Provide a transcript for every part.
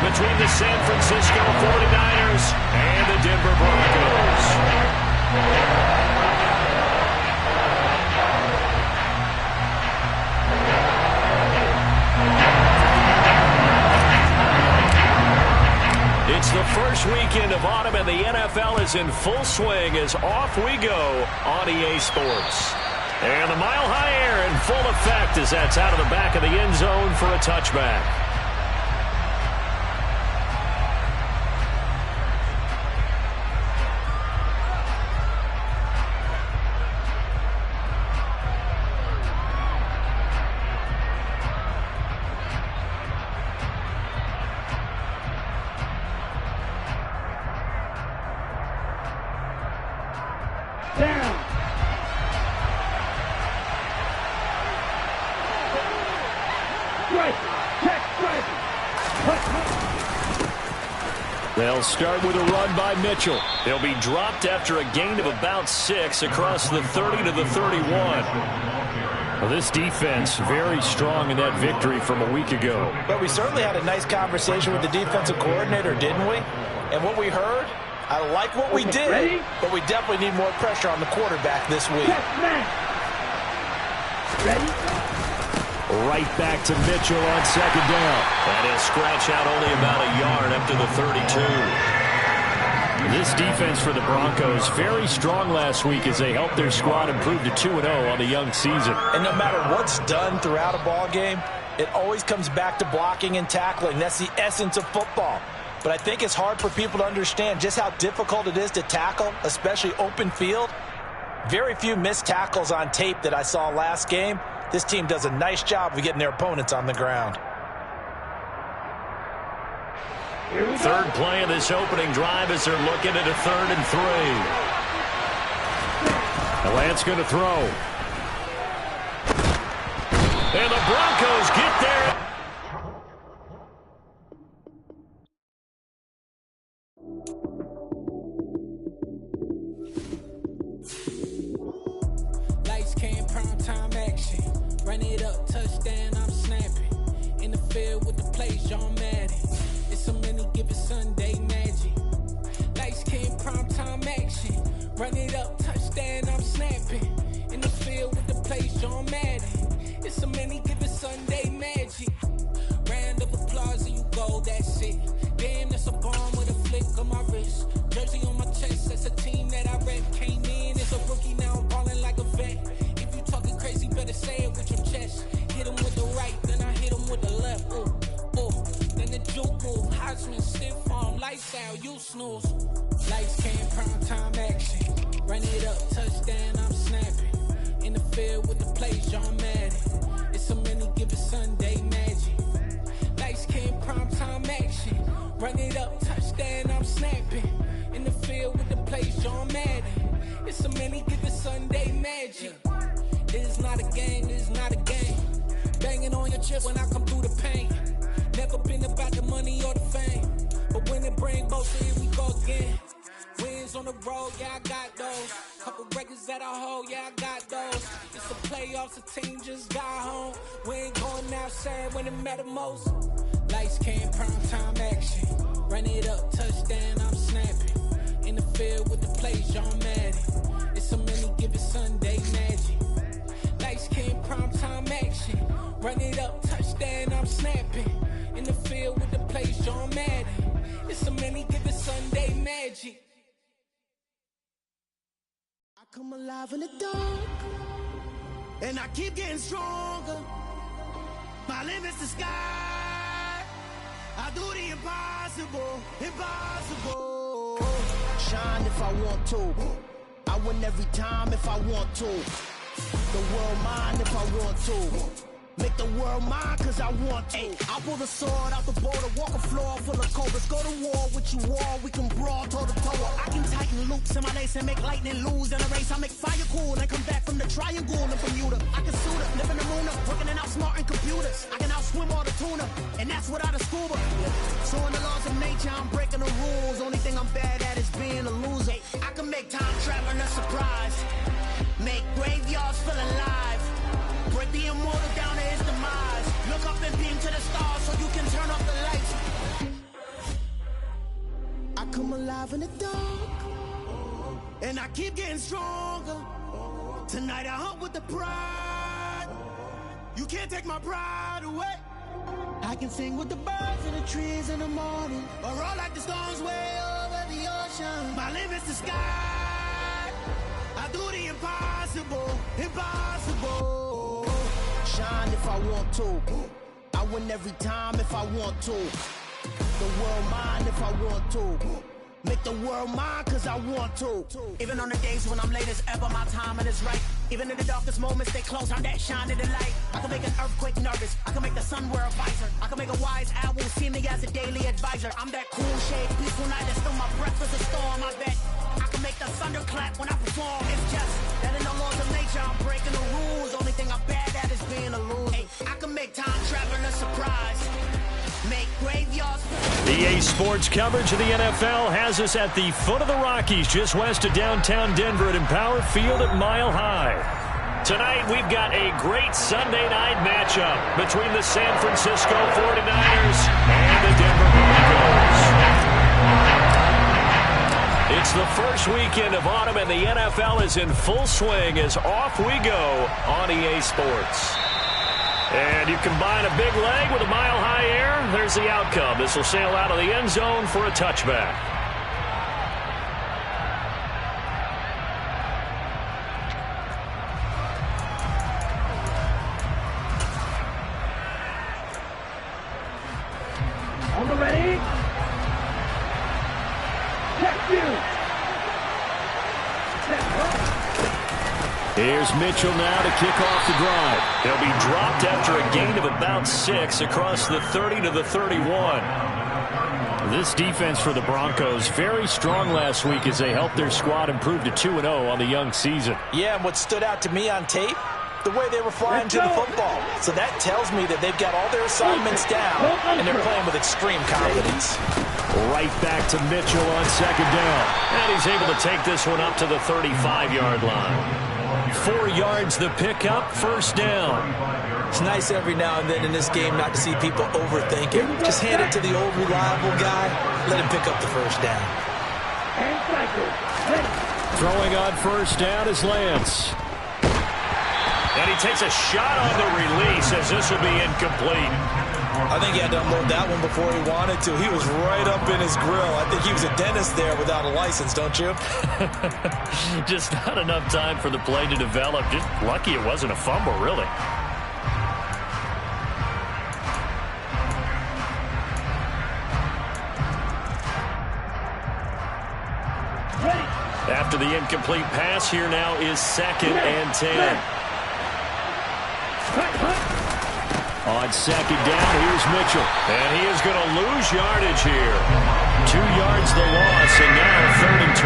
between the San Francisco 49ers and the Denver Broncos. It's the first weekend of autumn, and the NFL is in full swing as off we go on EA Sports. And the Mile High Air in full effect as that's out of the back of the end zone for a touchback. They'll start with a run by Mitchell. They'll be dropped after a gain of about 6 across the 30 to the 31. Well, this defense very strong in that victory from a week ago. But we certainly had a nice conversation with the defensive coordinator, didn't we? And what we heard, I like what we did, but we definitely need more pressure on the quarterback this week. Ready? Right back to Mitchell on second down. And he'll scratch out only about a yard up to the 32. This defense for the Broncos, very strong last week as they helped their squad improve to 2-0 on the young season. And no matter what's done throughout a ball game, it always comes back to blocking and tackling. That's the essence of football. But I think it's hard for people to understand just how difficult it is to tackle, especially open field. Very few missed tackles on tape that I saw last game. This team does a nice job of getting their opponents on the ground. Third play of this opening drive as they're looking at a 3rd and 3. The Lance going to throw. And the Broncos get there. Lights came, prime time action. Run it up, touchdown, I'm snapping. In the field with the play, John Madden. It's a many given Sunday magic. Lights came, prime time action. Run it up, touchdown, I'm snapping. In the field with the play, John Madden. It's a many given Sunday magic. Round of applause and you go, that's it. Damn, that's a bomb with a flick on my wrist. Jersey on my chest, that's a team that I rep. Came in as a rookie, now I'm balling like a vet. If you talking crazy, better say it with your chest. Hit him with the right, then I hit him with the left. Ooh, ooh. Then the juke move, Heisman, stiff arm, lights out, you snooze. Lights came, prime time action. Run it up, touchdown, I'm snapping. In the field with the play, John Madden. It's a many given Sunday magic. Lights came, prime time action. Run it up, touchdown, I'm snapping. In the field with the play, John Madden. It's a many given Sunday magic. It is not a game, it is not a game. Banging on your chest when I come through the pain. Never been about the money or the fame. But when it bring both, here we go again. Wins on the road, yeah, I got those. Couple records that I hold, yeah, I got those. It's the playoffs, the team just got home. We ain't going outside when it matter most. Lights came, prime time action. Run it up, touchdown, I'm snapping. In the field with the play, John Madden. It's a many given Sunday magic. Lights came, prime time action. Run it up, touchdown, I'm snapping. In the field with the play, John Madden. It's a many given Sunday magic. I come alive in the dark, and I keep getting stronger. My limit's the sky. I do the impossible, impossible. Shine if I want to. I win every time if I want to. The world mine if I want to. Make the world mine cause I want to. I pull the sword out the border, walk a floor full of cobras. Go to war with you all, we can brawl toe to toe. I can tighten loops in my lace and make lightning lose in a race. I make fire cool and come back from the triangle in Bermuda. I can suit up, live in the moon up, working and outsmarting computers. I can outswim all the tuna, and that's without a scuba. So in the laws of nature, I'm breaking the rules. Only thing I'm bad at is being a loser. I can make time traveling a surprise. Make graveyards feel alive. Break the immortal down to his demise. Look up and beam to the stars so you can turn off the lights. alive in the dark, and I keep getting stronger. Tonight I hunt with the pride. You can't take my pride away. I can sing with the birds and the trees in the morning, or roll like the storms way over the ocean. My limit's the sky. I do the impossible, impossible. Shine if I want to. I win every time if I want to. The world mine if I want to. Make the world mine cause I want to. Even on the days when I'm late as ever, my timing is right. Even in the darkest moments, they close on that shining the light. I can make an earthquake nervous. I can make the sun wear a visor. I can make a wise owl see me as a daily advisor. I'm that cool shade, peaceful night, and still my breath is a storm. I bet I can make the thunder clap when I perform. It's just that in the laws of nature, I'm breaking the rules. Only thing I'm bad at is being a loser. Hey, I can make time travel a surprise. Make graveyards. EA Sports coverage of the NFL has us at the foot of the Rockies, just west of downtown Denver at Empower Field at Mile High. Tonight, we've got a great Sunday night matchup between the San Francisco 49ers and the Denver Broncos. It's the first weekend of autumn, and the NFL is in full swing as off we go on EA Sports. And you combine a big leg with a mile-high air, there's the outcome. This will sail out of the end zone for a touchback. On the ready? Check you. Here's Mitchell now to kick off the drive. He'll be dropped after a gain of about 6 across the 30 to the 31. This defense for the Broncos, very strong last week as they helped their squad improve to 2-0 on the young season. Yeah, and what stood out to me on tape, the way they were flying to the football. So that tells me that they've got all their assignments down, and they're playing with extreme confidence. Right back to Mitchell on second down. And he's able to take this one up to the 35-yard line. 4 yards the pickup, first down. It's nice every now and then in this game not to see people overthink it. Just hand it to the old reliable guy. Let him pick up the first down. Throwing on first down is Lance. And he takes a shot on the release as this will be incomplete. I think he had to unload that one before he wanted to. He was right up in his grill. I think he was a dentist there without a license, don't you? Just not enough time for the play to develop. Just lucky it wasn't a fumble, really. After the incomplete pass, here now is 2nd and 10. On second down, here's Mitchell. And he is going to lose yardage here. 2 yards the loss, and now 3rd and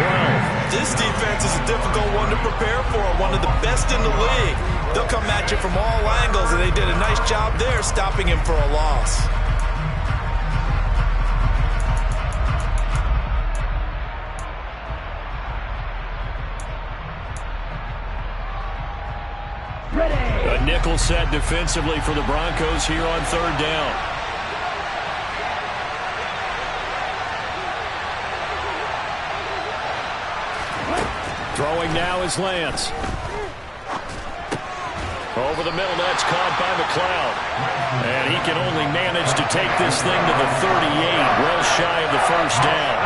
12. This defense is a difficult one to prepare for, one of the best in the league. They'll come at you from all angles, and they did a nice job there stopping him for a loss. A nickel set defensively for the Broncos here on 3rd down. Throwing now is Lance. Over the middle, that's caught by McLeod. And he can only manage to take this thing to the 38, well shy of the first down.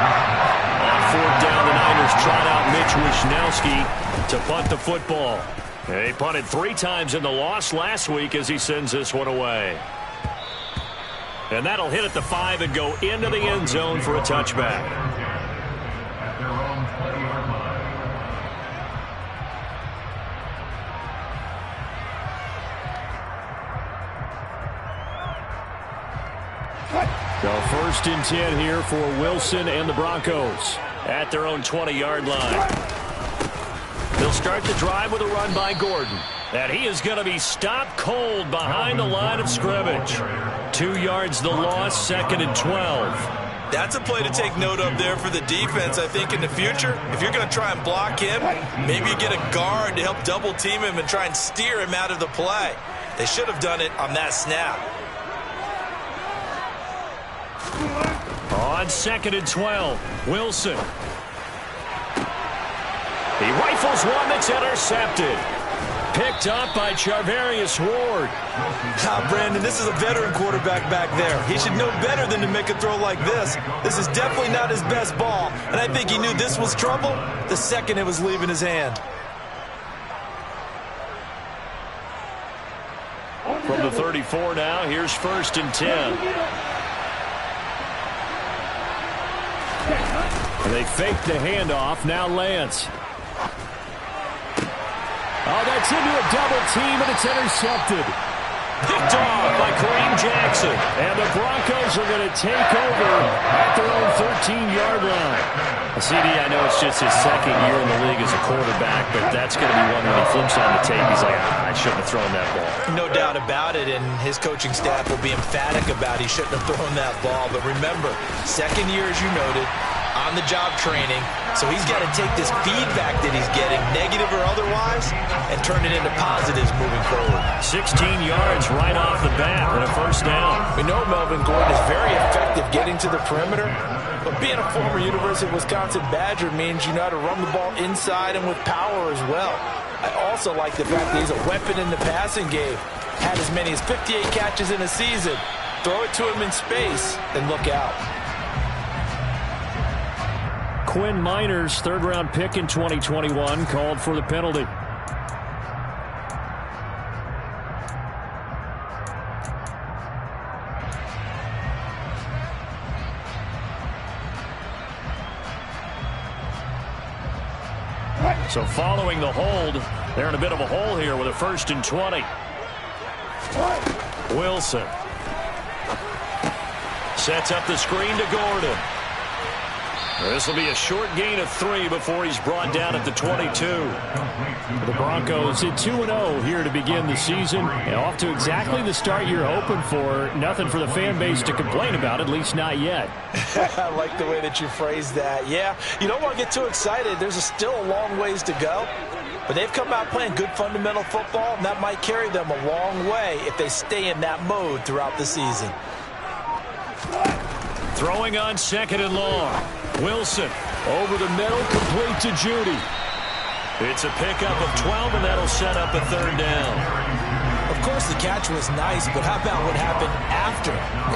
On 4th down, the Niners trot out Mitch Wishnowsky to punt the football. He punted 3 times in the loss last week as he sends this one away. And that'll hit at the 5 and go into the end zone for a touchback. So 1st and 10 here for Wilson and the Broncos at their own 20-yard line. They'll start the drive with a run by Gordon. And he is going to be stopped cold behind the line of scrimmage. 2 yards the loss, 2nd and 12. That's a play to take note of there for the defense, I think, in the future. If you're going to try and block him, maybe you get a guard to help double-team him and try and steer him out of the play. They should have done it on that snap. On on 2nd and 12. Wilson. He rifles one that's intercepted. Picked up by Charvarius Ward. Brandon, this is a veteran quarterback back there. He should know better than to make a throw like this. This is definitely not his best ball, and I think he knew this was trouble the second it was leaving his hand. From the 34 now, here's 1st and 10. And they fake the handoff. Now Lance. Oh, that's into a double team, and it's intercepted. Picked off by Kareem Jackson. And the Broncos are going to take over at their own 13-yard line. CD, I know it's just his 2nd year in the league as a quarterback, but that's going to be one when he flips on the tape. He's like, I shouldn't have thrown that ball. No doubt about it, and his coaching staff will be emphatic about he shouldn't have thrown that ball. But remember, 2nd year, as you noted, on-the-job training, so he's got to take this feedback that he's getting, negative or otherwise, and turn it into positives moving forward. 16 yards right off the bat and a 1st down. We know Melvin Gordon is very effective getting to the perimeter, but being a former University of Wisconsin Badger means you know how to run the ball inside and with power as well. I also like the fact that he's a weapon in the passing game. Had as many as 58 catches in a season. Throw it to him in space and look out. Quinn Miners, 3rd-round pick in 2021, called for the penalty. So following the hold, they're in a bit of a hole here with a 1st and 20. Wilson sets up the screen to Gordon. This will be a short gain of 3 before he's brought down at the 22. The Broncos hit 2-0 here to begin the season. And off to exactly the start you're hoping for. Nothing for the fan base to complain about, at least not yet. I like the way that you phrased that. Yeah, you don't want to get too excited. There's still a long ways to go. But they've come out playing good fundamental football, and that might carry them a long way if they stay in that mode throughout the season. Throwing on 2nd and long. Wilson over the middle, complete to Judy. It's a pickup of 12, and that'll set up a 3rd down. Of course, the catch was nice, but how about what happened after?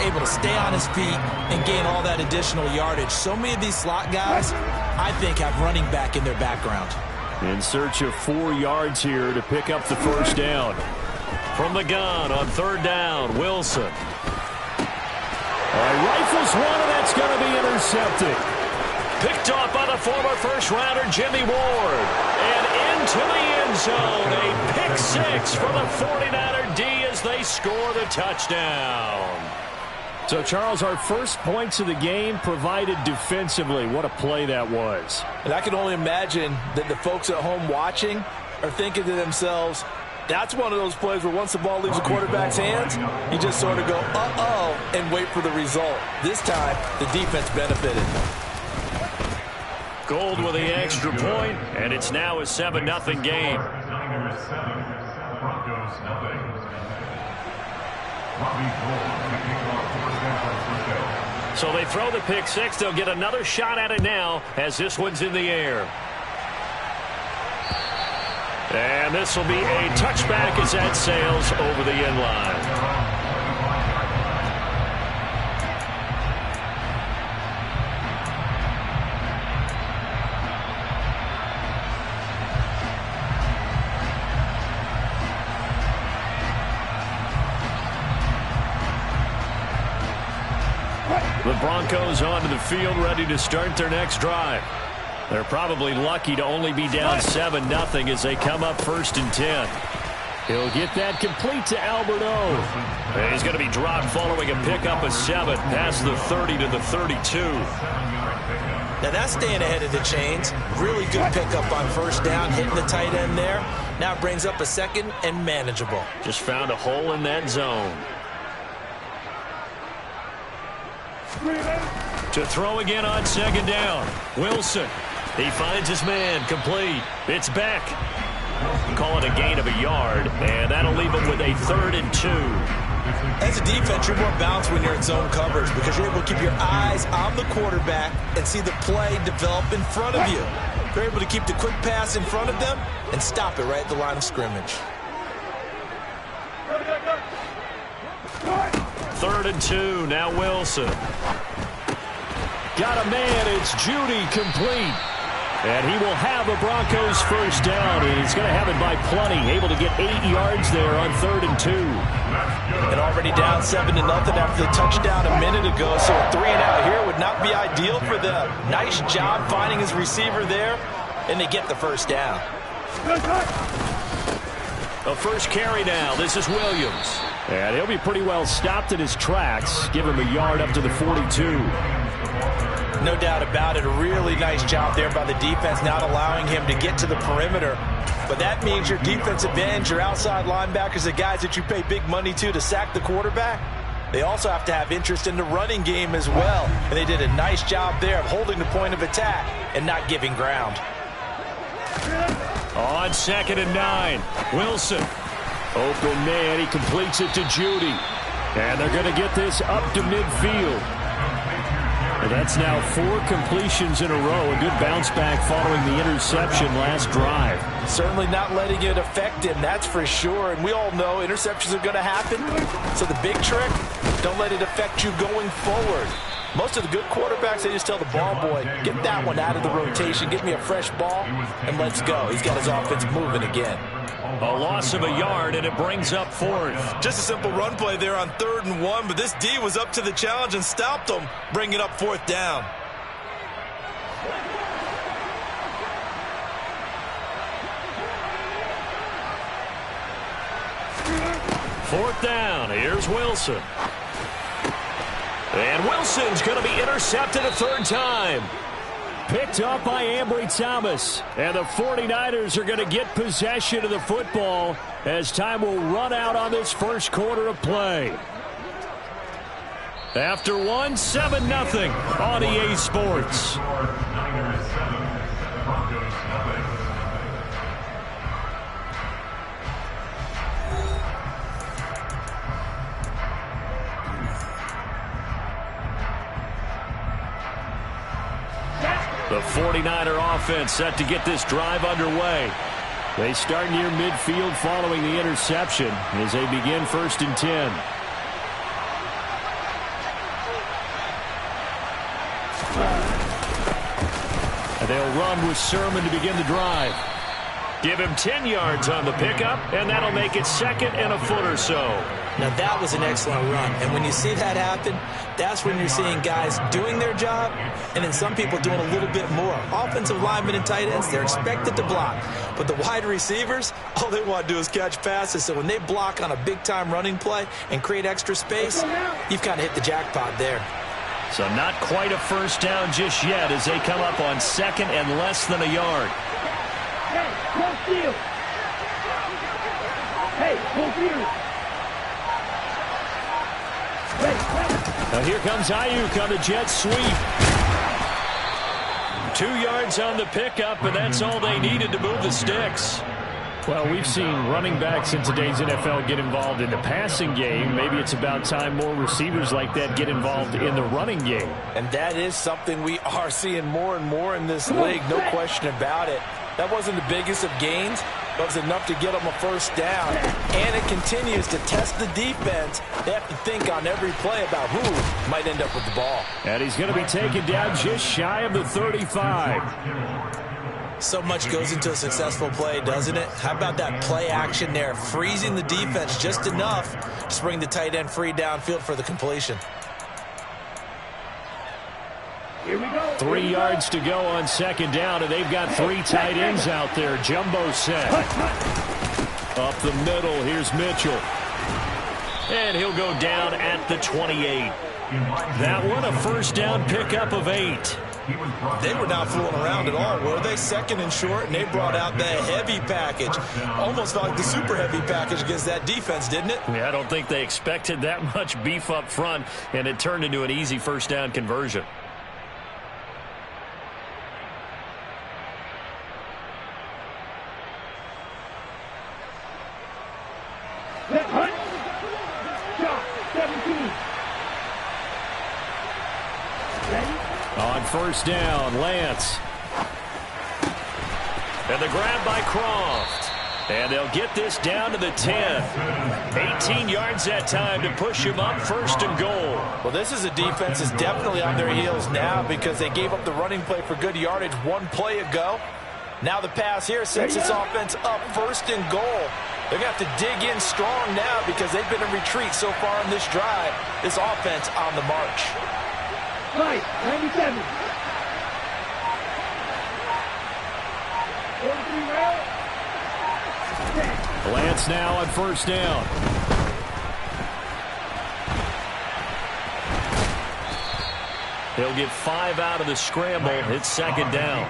Able to stay on his feet and gain all that additional yardage. So many of these slot guys, I think, have running back in their background. In search of 4 yards here to pick up the 1st down. From the gun on 3rd down, Wilson. Rifles one, and that's going to be intercepted. Picked off by the former 1st-rounder Jimmy Ward. And into the end zone. A pick 6 for the 49er D as they score the touchdown. So, Charles, our first points of the game provided defensively. What a play that was. And I can only imagine that the folks at home watching are thinking to themselves, that's one of those plays where once the ball leaves the quarterback's hands, you just sort of go, uh-oh, and wait for the result. This time, the defense benefited. Gold with the extra point, and it's now a 7-0 game. So they throw the pick 6. They'll get another shot at it now as this one's in the air. And this will be a touchback as that sails over the end line. The Broncos onto the field ready to start their next drive. They're probably lucky to only be down 7-0 as they come up 1st and 10. He'll get that complete to Albert O. And he's going to be dropped following a pickup of 7 past the 30 to the 32. Now that's staying ahead of the chains. Really good pickup on 1st down, hitting the tight end there. Now it brings up a 2nd and manageable. Just found a hole in that zone. To throw again on 2nd down. Wilson. He finds his man, complete. It's Beck. Call it a gain of a yard, and that'll leave him with a 3rd and 2. As a defense, you're more balanced when you're in zone coverage because you're able to keep your eyes on the quarterback and see the play develop in front of you. You're able to keep the quick pass in front of them and stop it right at the line of scrimmage. 3rd and 2, now Wilson. Got a man, it's Judy, complete. And he will have a Broncos first down, and he's going to have it by plenty. Able to get 8 yards there on 3rd and 2. And already down 7-0 after the touchdown a minute ago, so a 3-and-out here would not be ideal for them. Nice job finding his receiver there, and they get the first down. A first carry now. This is Williams. And he'll be pretty well stopped in his tracks. Give him a yard up to the 42. No doubt about it. A really nice job there by the defense, not allowing him to get to the perimeter. But that means your defensive ends, your outside linebackers, the guys that you pay big money to sack the quarterback, they also have to have interest in the running game as well. And they did a nice job there of holding the point of attack and not giving ground. On 2nd and 9, Wilson. Open man, he completes it to Judy. And they're going to get this up to midfield. And that's now 4 completions in a row. A good bounce back following the interception last drive. Certainly not letting it affect him, that's for sure. And we all know interceptions are going to happen. So the big trick, don't let it affect you going forward. Most of the good quarterbacks, they just tell the ball boy, get that one out of the rotation, give me a fresh ball, and let's go. He's got his offense moving again. A loss of a yard, and it brings up 4th. Just a simple run play there on 3rd and 1, but this D was up to the challenge and stopped them, bringing up 4th down. Fourth down. Here's Wilson. And Wilson's going to be intercepted a 3rd time. Picked up by Ambry Thomas. And the 49ers are going to get possession of the football as time will run out on this first quarter of play. After 7-0 on EA Sports. The 49er offense set to get this drive underway. They start near midfield following the interception as they begin 1st and 10. And they'll run with Sermon to begin the drive. Give him 10 yards on the pickup, and that'll make it 2nd and a foot or so. Now that was an excellent run, and when you see that happen, that's when you're seeing guys doing their job and then some people doing a little bit more. Offensive linemen and tight ends, they're expected to block. But the wide receivers, all they want to do is catch passes. So when they block on a big-time running play and create extra space, you've kind of hit the jackpot there. So not quite a first down just yet as they come up on 2nd and less than a yard. Hey, full field. Hey, full field. Now here comes Ayuk on the jet sweep. 2 yards on the pickup, and that's all they needed to move the sticks. Well, we've seen running backs in today's NFL get involved in the passing game. Maybe it's about time more receivers like that get involved in the running game. And that is something we are seeing more and more in this league, no question about it. That wasn't the biggest of gains, but it was enough to get them a first down. And it continues to test the defense. They have to think on every play about who might end up with the ball. And he's going to be taken down just shy of the 35. So much goes into a successful play, doesn't it? How about that play action there, freezing the defense just enough to bring the tight end free downfield for the completion. Here we go. 3 yards to go on 2nd down, and they've got 3 tight ends out there. Jumbo set. Up the middle, here's Mitchell. And he'll go down at the 28. That one a first down pickup of 8. They were not fooling around at all, were they? 2nd and short, and they brought out the heavy package. Almost like the super heavy package against that defense, didn't it? Yeah, I don't think they expected that much beef up front, and it turned into an easy first down conversion. Let's hunt. Shot. On first down, Lance. And the grab by Croft. And they'll get this down to the 10. 18 yards that time to push him up, first and goal. Well, this is a defense that's definitely on their heels now because they gave up the running play for good yardage one play ago. Now the pass here sets this offense up, first and goal. They're going to have to dig in strong now because they've been in retreat so far in this drive. This offense on the march. Right, 97. 43 round. Lance now on first down. He'll get 5 out of the scramble. It's second down.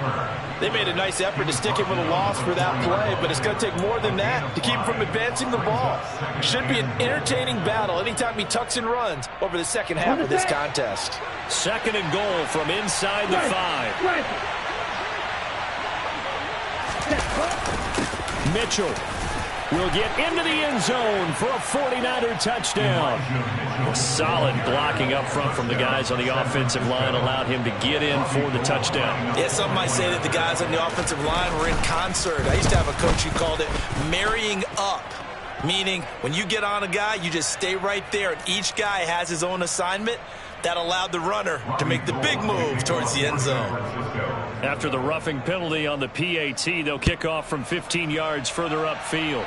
They made a nice effort to stick him with a loss for that play, but it's going to take more than that to keep him from advancing the ball. Should be an entertaining battle anytime he tucks and runs over the second half of this contest. Second and goal from inside the 5. Mitchell will get into the end zone for a 49er touchdown. Solid blocking up front from the guys on the offensive line allowed him to get in for the touchdown. Yeah, some might say that the guys on the offensive line were in concert. I used to have a coach who called it marrying up, meaning when you get on a guy, you just stay right there, and each guy has his own assignment. That allowed the runner to make the big move towards the end zone. After the roughing penalty on the PAT, they'll kick off from 15 yards further upfield.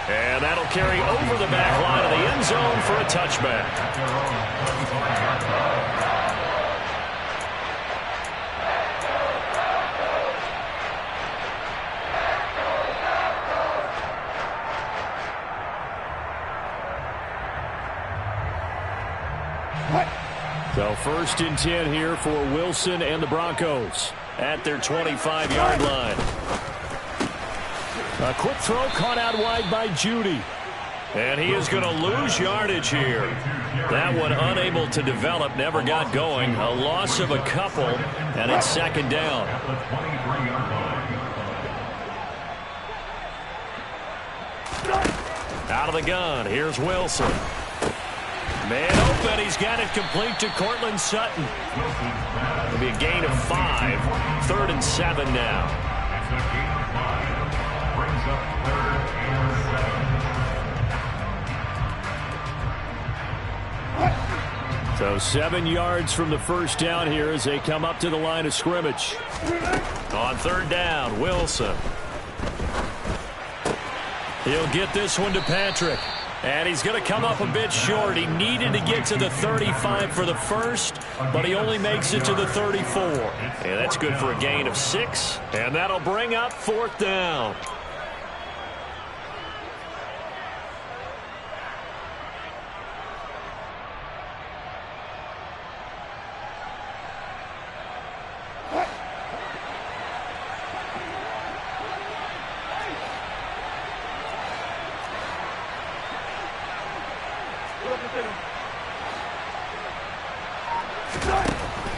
And that'll carry over the back line of the end zone for a touchback. So first and 10 here for Wilson and the Broncos at their 25-yard line. A quick throw caught out wide by Judy. And he is going to lose yardage here. That one unable to develop, never got going. A loss of a couple, and it's second down. Out of the gun, here's Wilson. Man open, he's got it complete to Cortland Sutton. It'll be a gain of 5. 3rd and 7 now. So 7 yards from the first down here as they come up to the line of scrimmage. On 3rd down, Wilson. He'll get this one to Patrick. And he's going to come up a bit short. He needed to get to the 35 for the first, but he only makes it to the 34. And that's good for a gain of 6. And that'll bring up 4th down.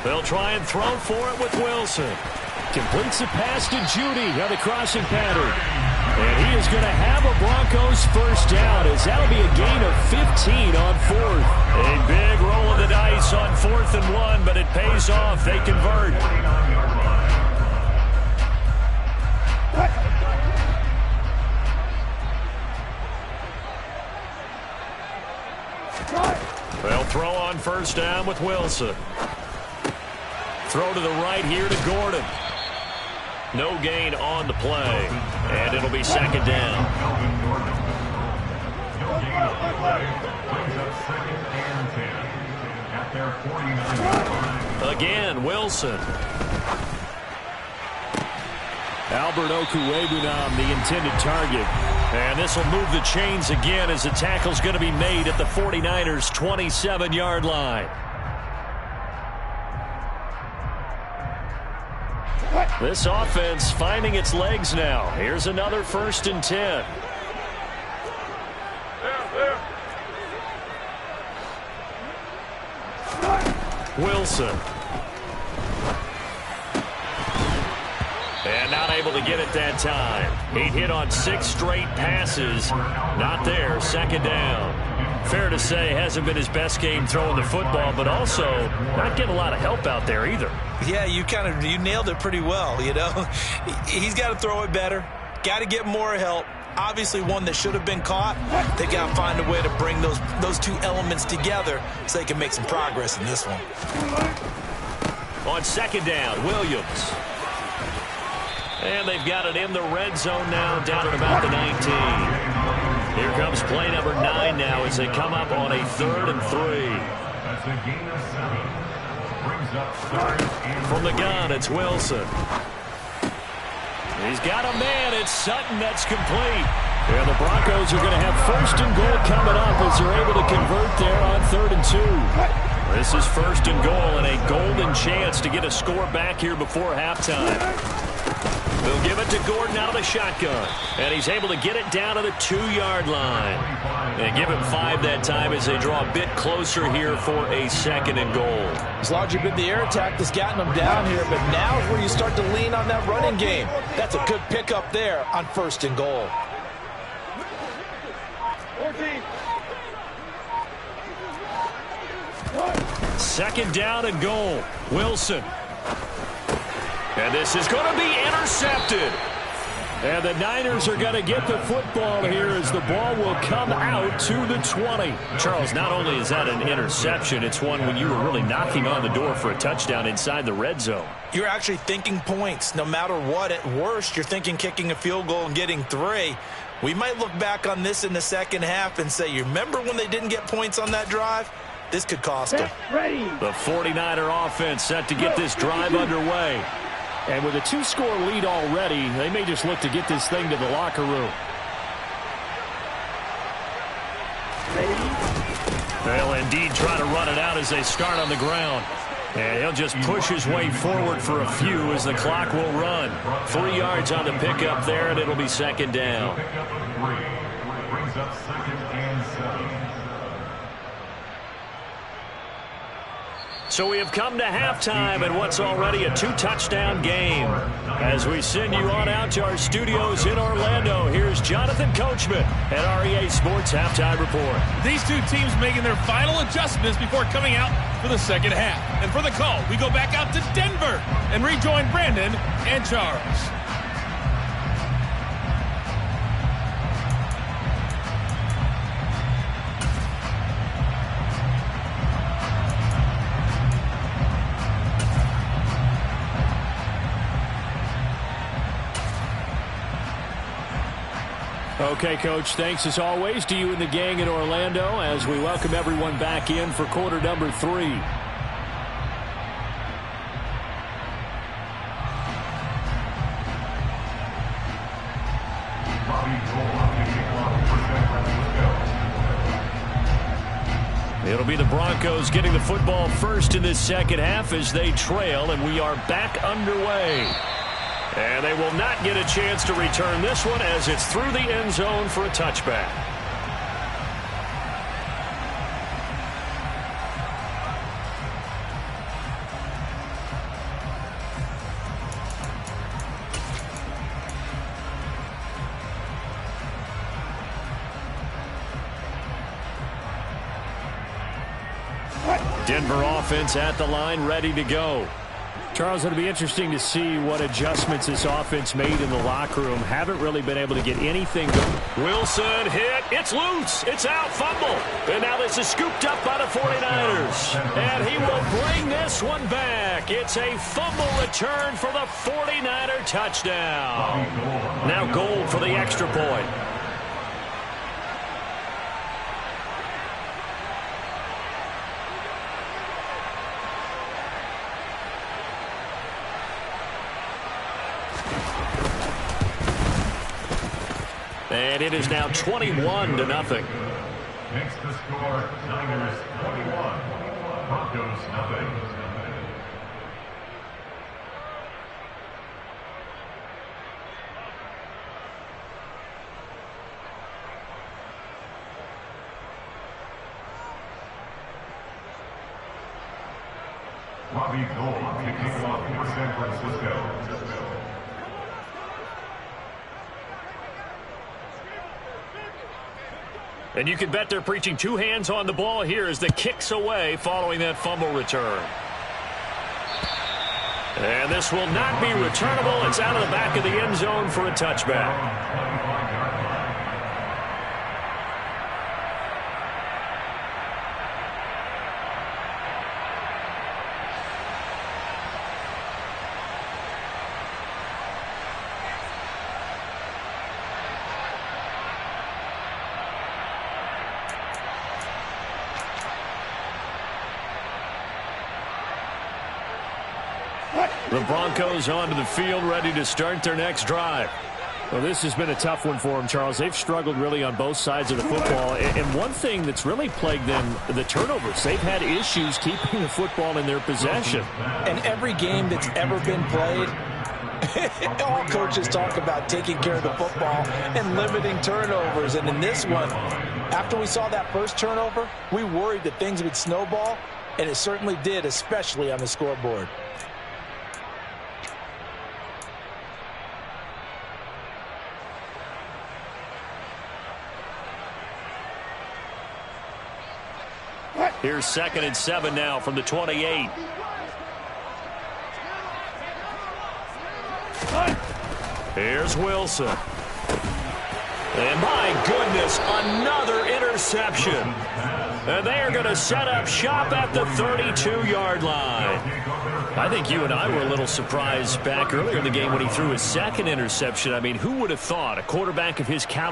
They'll try and throw for it with Wilson. Completes the pass to Judy on the crossing pattern. And he is going to have a Broncos first down as that'll be a gain of 15 on 4th. A big roll of the dice on 4th and 1, but it pays off. They convert. They'll throw on first down with Wilson. Throw to the right here to Gordon. No gain on the play. And it'll be second down. Again, Wilson. Albert Okwuegbunam, the intended target. And this will move the chains again as the tackle's going to be made at the 49ers' 27-yard line. This offense finding its legs now. Here's another 1st and 10. Wilson. And not able to get it that time. He hit on 6 straight passes. Not there. Second down. Fair to say, hasn't been his best game throwing the football, but also not getting a lot of help out there either. Yeah, you nailed it pretty well, you know. He's got to throw it better, got to get more help. Obviously one that should have been caught. They got to find a way to bring those two elements together so they can make some progress in this one. On second down, Williams. And they've got it in the red zone now, down at about the 19. Here comes play number 9 now as they come up on a 3rd and 3. That's a gain of 7. Brings up 3rd and 3. From the gun, it's Wilson. He's got a man. It's Sutton. That's complete. And the Broncos are going to have 1st and goal coming up as they're able to convert there on 3rd and 2. This is 1st and goal and a golden chance to get a score back here before halftime. They'll give it to Gordon out of the shotgun. And he's able to get it down to the 2-yard line. They give him 5 that time as they draw a bit closer here for a 2nd and goal. It's largely been the air attack that's gotten them down here, but now is where you start to lean on that running game. That's a good pickup there on 1st and goal. 14. 2nd down and goal. Wilson. And this is going to be intercepted. And the Niners are going to get the football here as the ball will come out to the 20. Charles, not only is that an interception, it's one when you were really knocking on the door for a touchdown inside the red zone. You're actually thinking points. No matter what, at worst, you're thinking kicking a field goal and getting 3. We might look back on this in the second half and say, you remember when they didn't get points on that drive? This could cost them. The 49er offense set to get this drive underway. And with a 2-score lead already, they may just look to get this thing to the locker room. They'll indeed try to run it out as they start on the ground. And he'll just push his way forward for a few as the clock will run. 3 yards on the pickup there, and it'll be 2nd down. Brings up 2nd and 7. So we have come to halftime in what's already a 2-touchdown game. As we send you on out to our studios in Orlando, here's Jonathan Coachman at REA Sports Halftime Report. These two teams making their final adjustments before coming out for the second half. And for the call, we go back out to Denver and rejoin Brandon and Charles. Okay, Coach, thanks as always to you and the gang in Orlando as we welcome everyone back in for quarter number 3. It'll be the Broncos getting the football first in this second half as they trail, and we are back underway. And they will not get a chance to return this one as it's through the end zone for a touchback. Denver offense at the line, ready to go. Charles, it'll be interesting to see what adjustments this offense made in the locker room. Haven't really been able to get anything going. Wilson hit. It's loose. It's out. Fumble. And now this is scooped up by the 49ers. And he will bring this one back. It's a fumble return for the 49er touchdown. Now Gold for the extra point. And it is now 21-0. Makes the score Niners 21, Broncos nothing. Robbie Gould kicking off for San Francisco. And you can bet they're preaching two hands on the ball here as the kick's away following that fumble return. And this will not be returnable. It's out of the back of the end zone for a touchback. The Broncos onto the field, ready to start their next drive. Well, this has been a tough one for them, Charles. They've struggled really on both sides of the football. And one thing that's really plagued them, the turnovers. They've had issues keeping the football in their possession. And every game that's ever been played, all coaches talk about taking care of the football and limiting turnovers. And in this one, after we saw that first turnover, we worried that things would snowball, and it certainly did, especially on the scoreboard. Here's 2nd and 7 now from the 28. Here's Wilson. And my goodness, another interception. And they are going to set up shop at the 32-yard line. I think you and I were a little surprised back earlier in the game when he threw his second interception. I mean, who would have thought a quarterback of his caliber